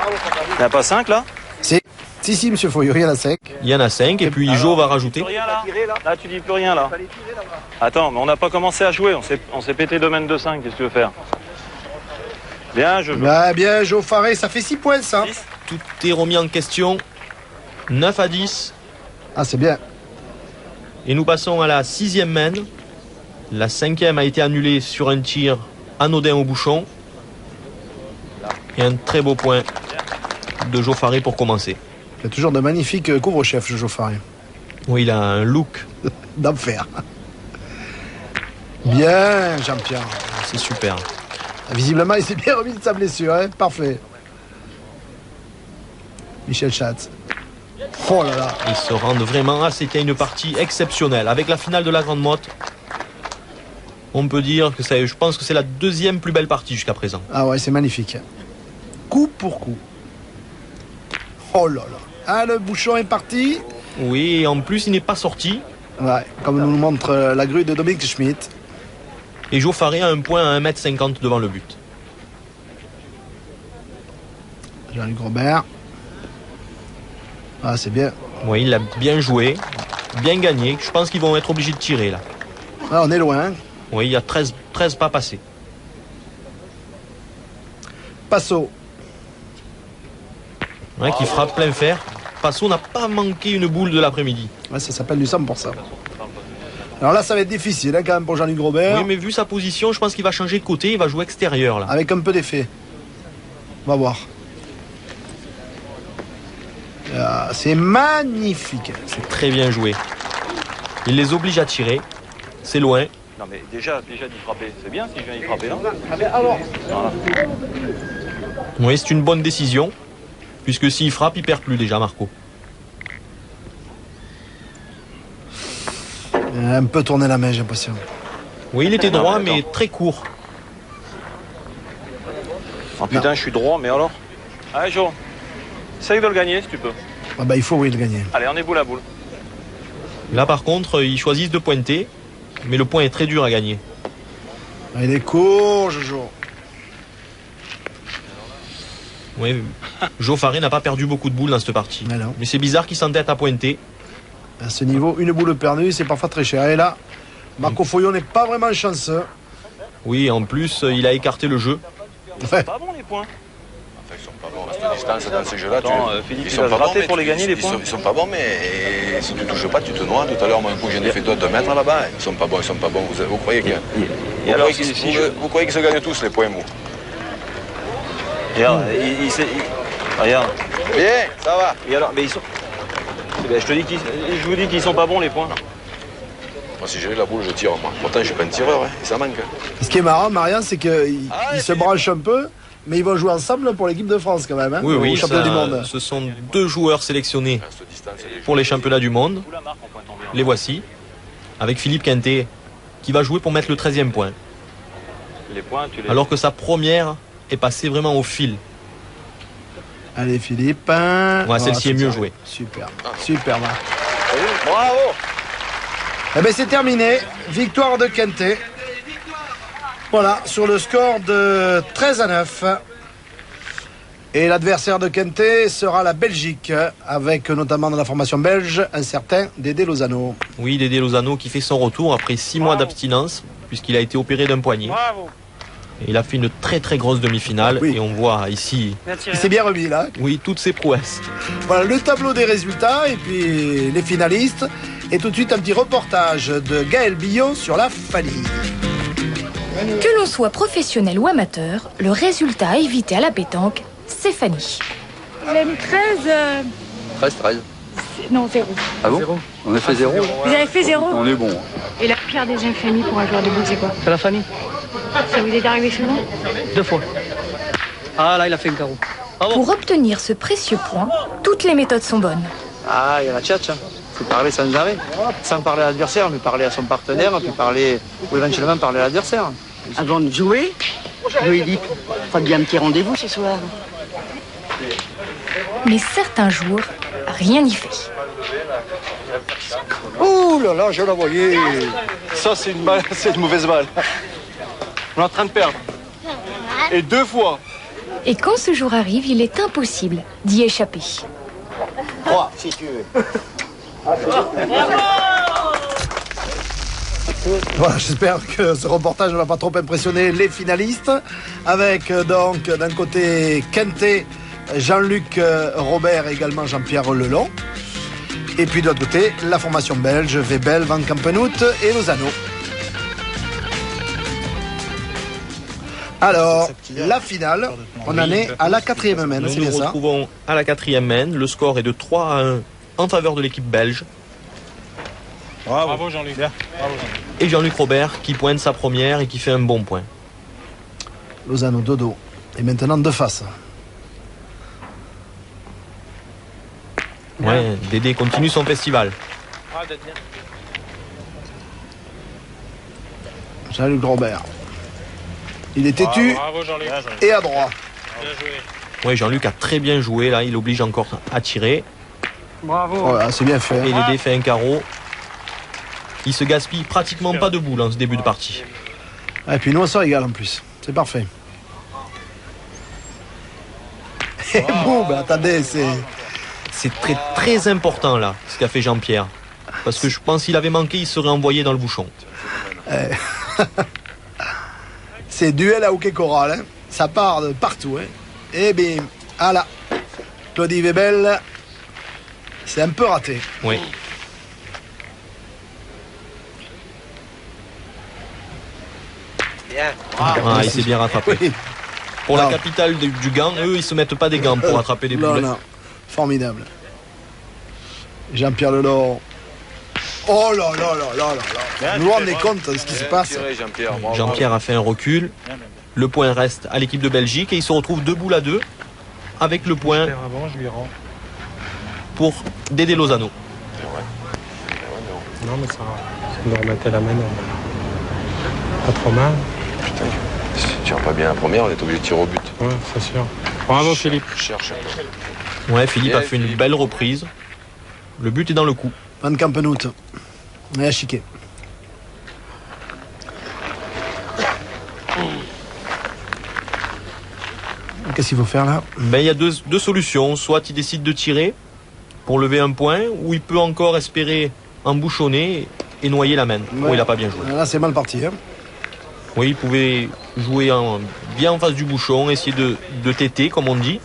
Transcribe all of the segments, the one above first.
Il n'y en a pas 5 là? Si, monsieur Foyot, il y en a 5. Il y en a 5 et puis Jo va rajouter. Plus rien, là, tu dis plus rien là. Attends, mais on n'a pas commencé à jouer, on s'est pété domaine de 5, qu'est-ce que tu veux faire? Bien, je joue. Bah, bien, Jo Faré, ça fait 6 points ça. Tout est remis en question. 9 à 10. Ah, c'est bien. Et nous passons à la 6e main. La 5e a été annulée sur un tir anodin au bouchon. Et un très beau point de Jo Faré pour commencer. Il a toujours de magnifiques couvre-chefs, Jo Faré. Oui, il a un look d'enfer. Bien, Jean-Pierre. C'est super. Visiblement, il s'est bien remis de sa blessure. Hein. Parfait. Michel Schatz. Oh là là. Ils se rendent vraiment. C'était une partie exceptionnelle. Avec la finale de la Grande Motte, on peut dire que je pense que c'est la 2e plus belle partie jusqu'à présent. Ah ouais, c'est magnifique. Coup pour coup. Oh là là. Ah, le bouchon est parti. Oui, et en plus, il n'est pas sorti. Ouais, comme nous le montre la grue de Dominique Schmidt. Et Jo Faré a un point à 1,50 m devant le but. Jean-Luc Robert. Ah, c'est bien. Oui, il a bien joué, bien gagné. Je pense qu'ils vont être obligés de tirer là. Ah, on est loin. Oui, il y a 13 pas passés. Passo. Ouais, qui frappe plein fer. Passo n'a pas manqué une boule de l'après-midi. Ouais, ça s'appelle du 100%. Alors là, ça va être difficile hein, quand même pour Jean-Luc Robert. Oui, mais vu sa position, je pense qu'il va changer de côté. Il va jouer extérieur là. Avec un peu d'effet. On va voir. C'est magnifique. C'est très bien joué. Il les oblige à tirer. C'est loin. Non mais déjà d'y frapper, c'est bien si je viens y frapper là. Alors. Voilà. Oui, c'est une bonne décision. Puisque s'il frappe, il perd plus déjà, Marco. Il a un peu tourné la main, j'ai l'impression. Oui, il était droit, mais très court. Oh putain, non. Je suis droit, mais alors. Allez, Jo, essaye de le gagner si tu peux. Ah bah, il faut, oui, le gagner. Allez, on est boule à boule. Là, par contre, ils choisissent de pointer. Mais le point est très dur à gagner. Il est court, Jojo. Oui, Jo Faré n'a pas perdu beaucoup de boules dans cette partie. Mais c'est bizarre qu'il s'entête à pointer. À ce niveau, une boule perdue, c'est parfois très cher. Et là, Marco Foyot n'est pas vraiment chanceux. Oui, en plus, il a écarté le jeu. C'est pas bon les points. Enfin, ils sont pas bons. Reste distance dans ces jeux-là. Philippe, ils sont pas bons, pour les gagner les points. Ils sont pas bons, mais si tu touches pas, tu te noies. Tout à l'heure, moi, un coup, j'en ai fait 2 mètres là-bas. Ils sont pas bons. Vous croyez que. Vous croyez qu'ils se gagnent tous les points, vous? Regarde, regarde. Bien, ça va. Et alors, mais ils sont. Je vous dis qu'ils sont pas bons les points. Moi, si j'ai la boule, je tire. Moi. Pourtant, je suis pas un tireur, hein, et ça manque. Ce qui est marrant, Marianne, c'est qu'ils se branchent un peu, mais ils vont jouer ensemble pour l'équipe de France quand même. Hein, oui, au championnat du monde. Ce sont 2 joueurs sélectionnés pour les championnats du monde. Les voici. Avec Philippe Quintet, qui va jouer pour mettre le 13e point. Alors que sa première est passée vraiment au fil. Allez, Philippe. Ouais, celle-ci est mieux jouée. Super. Super, Marc. Bravo. Eh bien, c'est terminé. Victoire de Quintet. Voilà, sur le score de 13-9. Et l'adversaire de Quintet sera la Belgique, avec notamment dans la formation belge, un certain Dédé Lozano. Oui, Dédé Lozano qui fait son retour après 6 mois d'abstinence, puisqu'il a été opéré d'un poignet. Bravo. Et il a fait une très très grosse demi-finale. Oui. Et on voit ici... Il s'est bien remis là. Oui, toutes ses prouesses. Voilà le tableau des résultats et puis les finalistes. Et tout de suite un petit reportage de Gaël Billot sur la famille. Que l'on soit professionnel ou amateur, le résultat à éviter à la pétanque, c'est Fanny. Même 13... 13. Non, 0. Ah bon? On a fait 0. Vous avez fait 0? On est bon. Et la pire des infamies pour un joueur de boule, c'est quoi? C'est la famille. Ça vous est arrivé souvent? 2 fois. Ah là, il a fait un carreau. Pour obtenir ce précieux point, toutes les méthodes sont bonnes. Ah, il y a la tchatch. Il faut parler sans arrêt. Sans parler à l'adversaire, mais parler à son partenaire, puis parler, ou éventuellement parler à l'adversaire. Avant de jouer, je lui ai dit, pas bien un petit rendez-vous ce soir. Mais certains jours, rien n'y fait. Ouh là là, je la voyais. Ça, c'est une balle, c'est une mauvaise balle. On est en train de perdre. Et 2 fois. Et quand ce jour arrive, il est impossible d'y échapper. 3, si tu veux. Voilà, j'espère que ce reportage ne va pas trop impressionner les finalistes. Avec donc d'un côté Kenté, Jean-Luc Robert et également Jean-Pierre Lelon. Et puis de l'autre côté, la formation belge, Webel, Van Campenhout et Lozano. Alors, la finale, on en est à la 4e main, c'est bien ça? Nous nous retrouvons à la 4e main. Le score est de 3-1 en faveur de l'équipe belge. Bravo Jean-Luc. Et Jean-Luc Robert qui pointe sa première et qui fait un bon point. Lozano, dodo. Et maintenant de face. Ouais, Dédé continue son festival. Jean-Luc Robert. Il est têtu et à droit. Oui, Jean-Luc a très bien joué là, il oblige encore à tirer. Bravo. Voilà, c'est bien fait. Et Dédé fait un carreau. Il se gaspille pratiquement pas de boules en ce début de partie. Et puis nous on se régale en plus. C'est parfait. Et boum, attendez, c'est très très important là, ce qu'a fait Jean-Pierre. Parce que je pense qu'il avait manqué, il serait envoyé dans le bouchon. C'est duel à hockey choral, hein. Ça part de partout. Hein. Et bim, ah là, Claudie Webel, c'est un peu raté. Oui. Ah, il s'est bien rattrapé. Oui. Pour la capitale du gant, eux, ils se mettent pas des gants pour attraper des boules. Non. Formidable. Jean-Pierre Lelon. Oh là là là là là. Nous rendez compte de ce qui se passe. Jean-Pierre a fait un recul. Le point reste à l'équipe de Belgique et il se retrouve 2 boules à 2 avec le point pour Dédé Lozano. Non mais ça doit remettre la main. Pas trop mal. Putain, si tu tires pas bien la première, on est obligé de tirer au but. Ouais, c'est sûr. Bravo Philippe. Ouais, Philippe a fait une belle reprise. Le but est dans le coup. Van Campenhout. Et à chiquer. Qu'est-ce qu'il faut faire là? Ben, il y a deux solutions. Soit il décide de tirer pour lever un point, ou il peut encore espérer embouchonner et noyer la main. Ouais. Il n'a pas bien joué. Là, c'est mal parti. Hein. Oui, il pouvait jouer bien en face du bouchon, essayer de téter, comme on dit.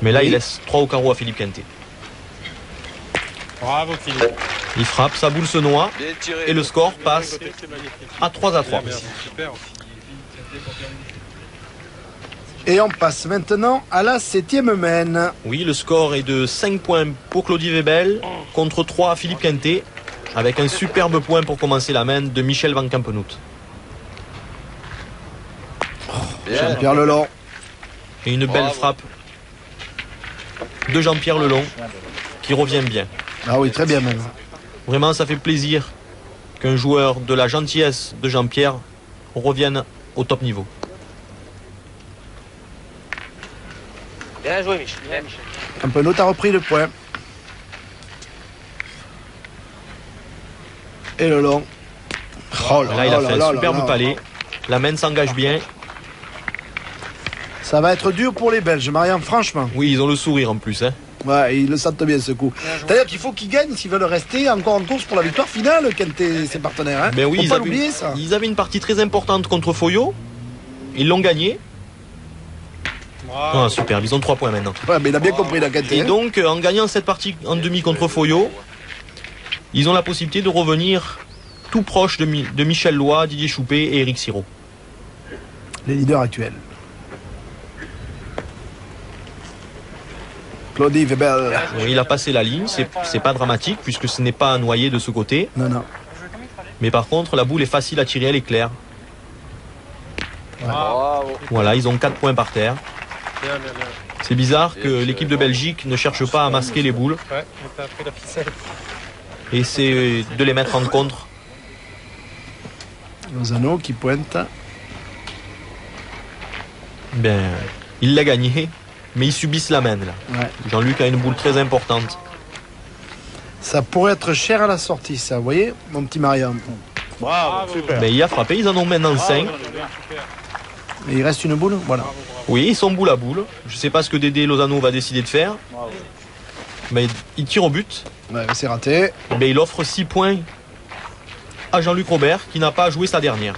Mais là, il laisse 3 au carreau à Philippe Kenté. Bravo Philippe. Il frappe, sa boule se noie et le score passe à 3-3. Et on passe maintenant à la 7e main. Oui, le score est de 5 points pour Claudie Webel contre 3 à Philippe Kenté, avec un superbe point pour commencer la main de Michel Van Campenhout. Jean-Pierre Lelon. Et une belle frappe de Jean-Pierre Lelon qui revient bien. Ah oui, très bien même. Vraiment, ça fait plaisir qu'un joueur de la gentillesse de Jean-Pierre revienne au top niveau. Bien joué, Michel. Campenhout a repris le point. Et Lelon. Oh là, il a fait un superbe palais. La main s'engage bien. Ça va être dur pour les Belges, Marianne, franchement. Oui, ils ont le sourire en plus. Hein. Ouais, ils le sentent bien ce coup. C'est-à-dire qu'il faut qu'ils gagnent s'ils veulent rester encore en course pour la victoire finale, Kenté, ses partenaires. Hein. Ben oui, faut pas l'oublier, ça. Ils avaient une partie très importante contre Foyot. Ils l'ont gagné. Ah, super, ils ont 3 points maintenant. Ouais, mais il a bien compris la Kenté. Et donc, en gagnant cette partie en demi contre Foyot, ils ont la possibilité de revenir tout proche de Michel Loy, Didier Choupé et Éric Sirot. Les leaders actuels. Claudie Webel. Oui, il a passé la ligne, c'est pas dramatique puisque ce n'est pas noyé de ce côté. Non. Mais par contre, la boule est facile à tirer, elle est claire. Ouais. Voilà, ils ont 4 points par terre. C'est bizarre que l'équipe de Belgique ne cherche pas à masquer les boules. Et c'est de les mettre en contre. Lozano qui pointe. Ben, il l'a gagné, mais ils subissent la main là. Ouais. Jean-Luc a une boule très importante. Ça pourrait être cher à la sortie, ça, vous voyez, mon petit Marianne. Bravo, super. Ben, il a frappé, ils en ont maintenant 5. Et il reste une boule, voilà. Oui, ils sont boule à boule. Je ne sais pas ce que Dédé Lozano va décider de faire. Mais il tire au but. Ouais, c'est raté. Mais il offre 6 points à Jean-Luc Robert qui n'a pas joué sa dernière.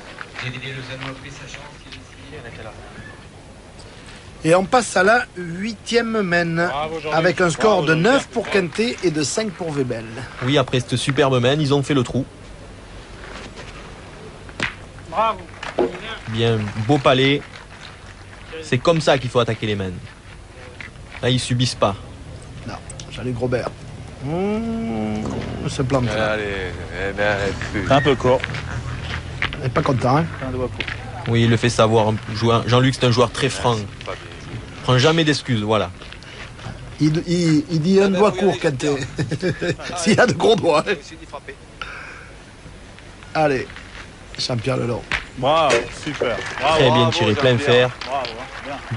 Et on passe à la 8e mène avec un score de 9 pour Quintet et de 5 pour Webel. Oui, après cette superbe mène, ils ont fait le trou. Bravo. Bien, beau palais. C'est comme ça qu'il faut attaquer les mènes. Là, ils subissent pas. Non, Jean-Luc Robert. Se plante. C'est un peu court. Il n'est pas content, hein. Oui, il le fait savoir. Jean-Luc, c'est un joueur très franc. Il prend jamais d'excuses, voilà. Il dit un doigt court, Quintet. S'il a de gros doigts. Allez, champion le long. Bravo, super. Bravo, très bien tiré, plein fer. Bravo,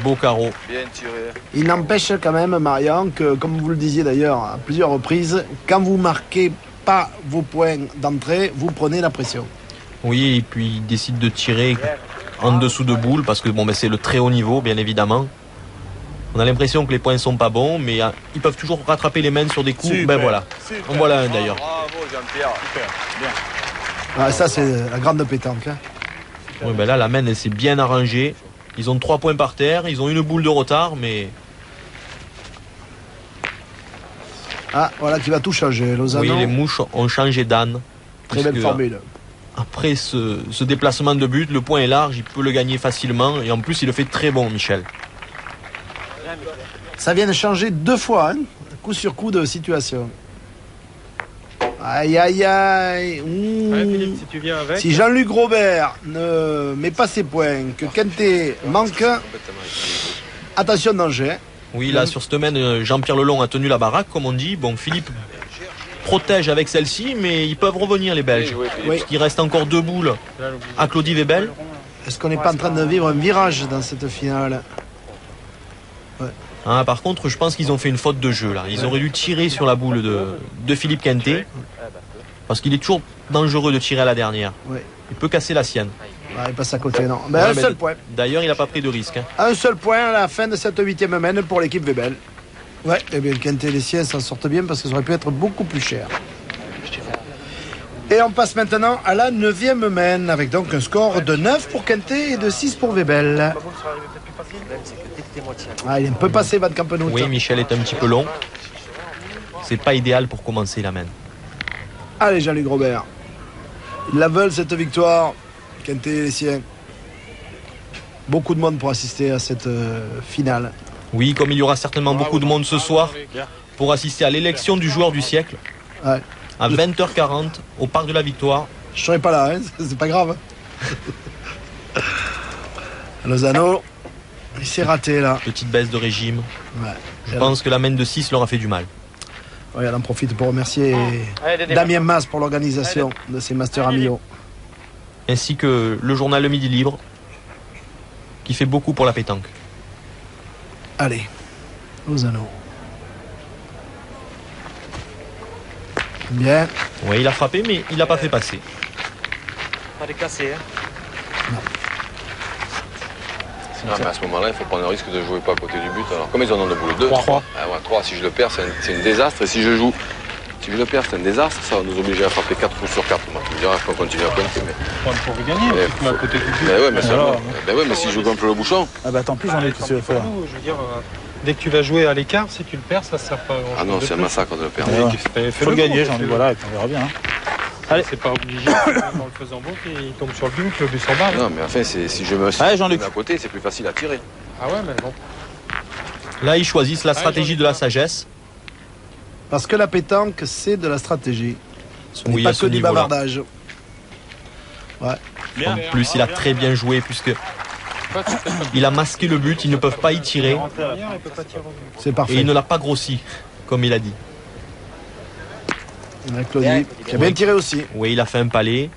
beau carreau. Bien tiré. Il n'empêche quand même, Marion, que comme vous le disiez d'ailleurs à plusieurs reprises, quand vous marquez pas vos points d'entrée, vous prenez la pression. Oui, et puis il décide de tirer en dessous de boule parce que bon, ben, c'est le très haut niveau, bien évidemment. On a l'impression que les points sont pas bons, mais ils peuvent toujours rattraper les mains sur des coups. Super, Ben voilà. super. En voilà un d'ailleurs. Bravo Jean-Pierre. Super, bien. Ah, ça, c'est la grande pétanque. Hein. Oui, ben là, la main, elle s'est bien arrangée. Ils ont 3 points par terre, ils ont une boule de retard, mais... Ah, voilà qui va tout changer. Lozano. Oui, les mouches ont changé d'âne. Très belle formule. Après ce déplacement de but, le point est large, il peut le gagner facilement. Et en plus, il le fait très bon, Michel. Ça vient de changer 2 fois, hein, coup sur coup de situation. Aïe, aïe, aïe. Ouais, Philippe, si tu viens avec. Si Jean-Luc Robert ne met pas ses points, que Quintet manque, attention danger. Oui, là, sur cette semaine, Jean-Pierre Lelong a tenu la baraque, comme on dit. Bon, Philippe protège avec celle-ci, mais ils peuvent revenir, les Belges. Oui. Il reste encore 2 boules à Claudie Webel. Est-ce qu'on n'est pas en train de vivre un virage dans cette finale? Ah, par contre, je pense qu'ils ont fait une faute de jeu, là. Ils auraient dû tirer sur la boule de Philippe Quintet. Parce qu'il est toujours dangereux de tirer à la dernière. Oui. Il peut casser la sienne. Ah, il passe à côté, non. Ben, Ouais, un mais seul point. D'ailleurs, il n'a pas pris de risque. Hein. Un seul point à la fin de cette 8e mène pour l'équipe Webel. Ouais, et bien le Quintet et les siens s'en sortent bien parce que ça aurait pu être beaucoup plus cher. Et on passe maintenant à la 9e mène avec donc un score de 9 pour Quintet et de 6 pour Webel. Ah, il est un peu passé, Van Campenhout. Oui, Michel est un petit peu long. C'est pas idéal pour commencer la main. Allez, Jean-Luc Robert. Ils la veulent, cette victoire. Quintet et les siens. Beaucoup de monde pour assister à cette finale. Oui, comme il y aura certainement beaucoup de monde ce soir pour assister à l'élection du joueur du siècle. Ouais. À 20h40 au Parc de la Victoire. Je serai pas là, hein, c'est pas grave. Lozano, il s'est raté là. Petite baisse de régime. Ouais. Je pense que la main de 6 leur a fait du mal. Ouais, elle en profite pour remercier Damien Mas pour l'organisation de ces Masters à Millau. Ainsi que le journal Le Midi Libre qui fait beaucoup pour la pétanque. Allez, Lozano. Bien. Oui, il a frappé, mais il n'a pas fait passer. Pas de casser, hein. Non, mais à ce moment-là, il faut prendre le risque de jouer pas à côté du but. Alors, comme ils en ont de boule 2, 3. Ah ouais, 3, si je le perds, c'est un désastre. Et si je joue, si je le perds, c'est un désastre. Ça va nous obliger à frapper 4 coups sur 4. Moi, tu me diras qu'on continue à pointer. Mais... Pour gagner, Mais tu te mets à côté du but. Mais ouais, mais Alors, mais si je joue contre le bouchon. Ah bah tant pis, j'en ai tout ce faire. Je veux dire, dès que tu vas jouer à l'écart, si tu le perds, ça sert pas à grand-chose. Ah non, de c'est un plus. massacre de le perdre. Faut le gagner, j'en ai, voilà, et puis on verra bien. Hein. Allez, c'est pas obligé, en le faisant bon, qu'il tombe sur le but ou que le but s'en bat. Non, mais enfin, si je me Allez, Jean-Luc. mets à côté, c'est plus facile à tirer. Ah ouais, mais bon. Là, ils choisissent la stratégie de la sagesse. Parce que la pétanque, c'est de la stratégie. Ce n'est Oui, pas à ce que du niveau-là. bavardage. Ouais. En plus, il a très bien joué puisque il a masqué le but, ils ne peuvent pas y tirer. C'est Et parfait. il ne l'a pas grossi, comme il a dit. Claudie, qui a bien tiré aussi. Oui, il a fait un palais.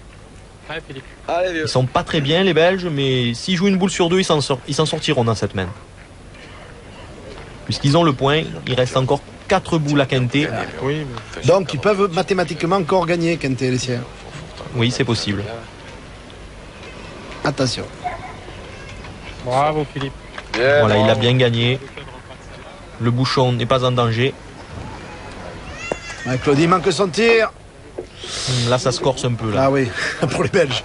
Allez, Philippe. Allez, vieux. Ils sont pas très bien, les Belges, mais s'ils jouent une boule sur 2, ils s'en sortiront dans cette main. Puisqu'ils ont le point, il reste encore 4 boules à Quintet. Oui, Donc, ils peuvent mathématiquement encore gagner, Quintet et les siens. Oui, c'est possible. Attention. Bravo Philippe. Voilà, il a bien gagné. Le bouchon n'est pas en danger. Ouais, Claudie manque son tir. Là, ça se corse un peu. Là. Ah oui, pour les Belges.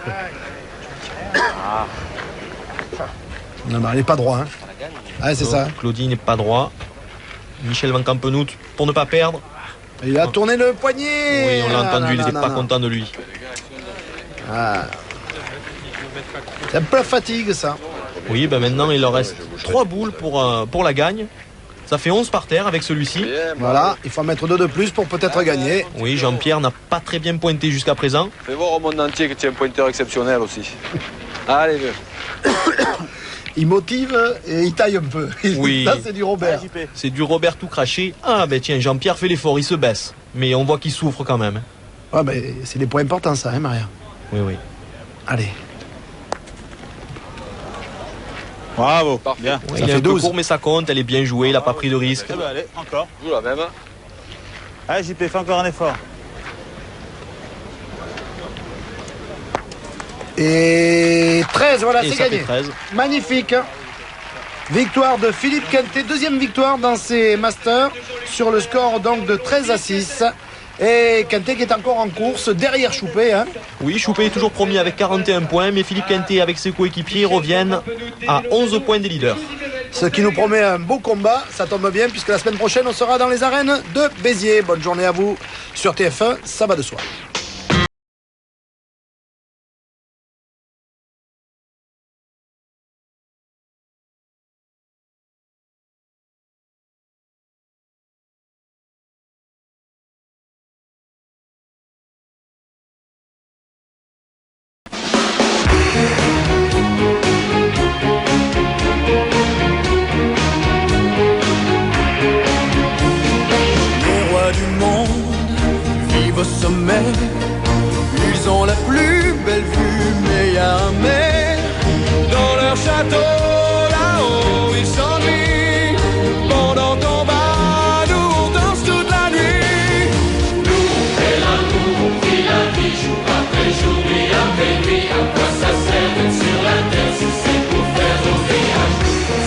Non, il n'est pas droit. Hein. Ah, c'est ça. Claudie n'est pas droit. Michel Van Campenhout, pour ne pas perdre. Il a tourné le poignet. Oui, on l'a entendu, il n'était pas content de lui. Ah. C'est un peu la fatigue, ça. Oui, ben maintenant, il leur reste 3 boules pour la gagne. Ça fait 11 par terre avec celui-ci. Voilà, il faut en mettre 2 de plus pour peut-être gagner. Oui, Jean-Pierre n'a pas très bien pointé jusqu'à présent. Fais voir au monde entier que tu es un pointeur exceptionnel aussi. Allez, vieux. Il motive et il taille un peu. Oui. Là, c'est du Robert. C'est du Robert tout craché. Ah, ben tiens, Jean-Pierre fait l'effort, il se baisse. Mais on voit qu'il souffre quand même. Ouais, mais c'est des points importants, ça, hein, Maria? Oui, oui. Allez. Bravo, bien. Ouais, il est un peu court, mais ça compte. Elle est bien jouée, il n'a pas pris de risque. Eh ben, allez, encore. Joue la même. Allez, JP, fais encore un effort. Et 13, voilà, Et c'est ça gagné. fait 13. Magnifique. Victoire de Philippe Quintet, deuxième victoire dans ses masters sur le score donc de 13-6. Et Quintet qui est encore en course derrière Choupé. Hein. Oui, Choupé est toujours premier avec 41 points, mais Philippe Quintet avec ses coéquipiers reviennent à 11 points des leaders. Ce qui nous promet un beau combat, ça tombe bien puisque la semaine prochaine on sera dans les arènes de Béziers. Bonne journée à vous sur TF1, ça va de soi. Au sommet, ils ont la plus belle vue, mais y a un mais dans leur château, là-haut, ils s'ennuient. Pendant qu'on bat, nous on danse toute la nuit. Nous on fait l'amour, on vit la vie, jour après jour, nuit après nuit. À quoi ça sert d'être sur la terre si c'est pour faire nos villages?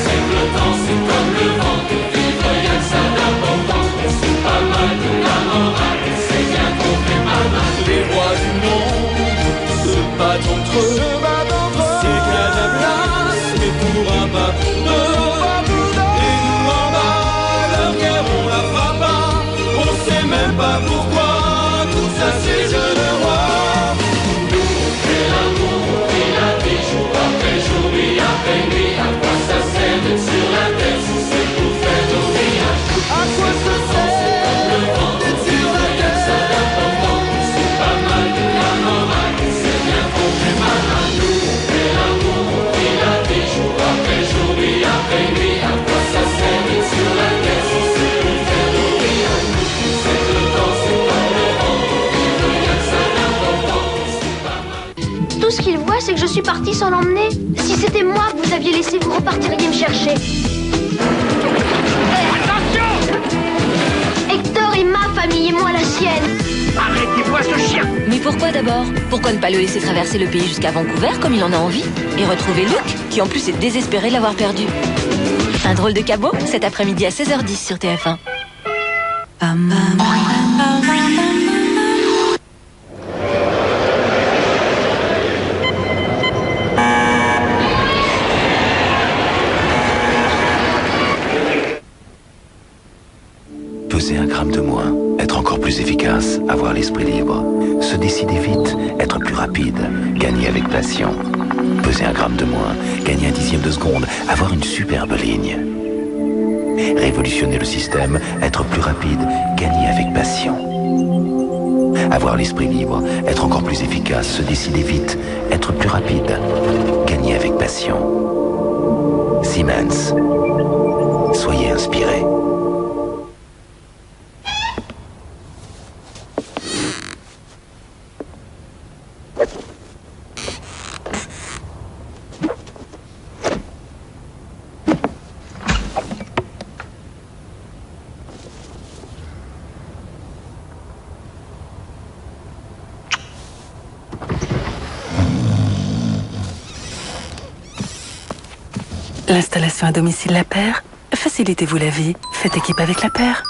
C'est que le temps, c'est comme le vent, de vivre, y'a que ça d'important. C'est pas mal de la morale. Les rois du monde se battent entre eux. C'est Casablanca, mais pour un pas pour deux. Et nous en bas, leur guerre on la fera pas. On sait même pas pourquoi, tout ça c'est jeunes rois. Nous on fait l'amour, on vit la vie, jour après jour, nuit après nuit. À quoi ça sert d'être sur la terre si c'est pour faire nos villages? À quoi ça sert d'être sur la terre? Tout ce qu'il voit, c'est que je suis partie sans l'emmener. Si c'était moi que vous aviez laissé, vous repartiriez me chercher. Attention! Hector est ma famille et moi la sienne. Arrêtez-moi ce chien! Mais pourquoi d'abord? Pourquoi ne pas le laisser traverser le pays jusqu'à Vancouver comme il en a envie? Et retrouver Luke, qui en plus est désespéré de l'avoir perdu. Un drôle de cabot, cet après-midi à 16h10 sur TF1. Peser 1 gramme de moins, être encore plus efficace, avoir l'esprit libre. Se décider vite, être plus rapide, gagner avec passion. Peser 1 gramme de moins, gagner 1/10 de seconde, avoir une superbe ligne. Révolutionner le système, être plus rapide, gagner avec passion. Avoir l'esprit libre, être encore plus efficace, se décider vite, être plus rapide, gagner avec passion. Siemens. Soyez inspirés. L'installation à domicile La Paire. Facilitez-vous la vie. Faites équipe avec La Paire.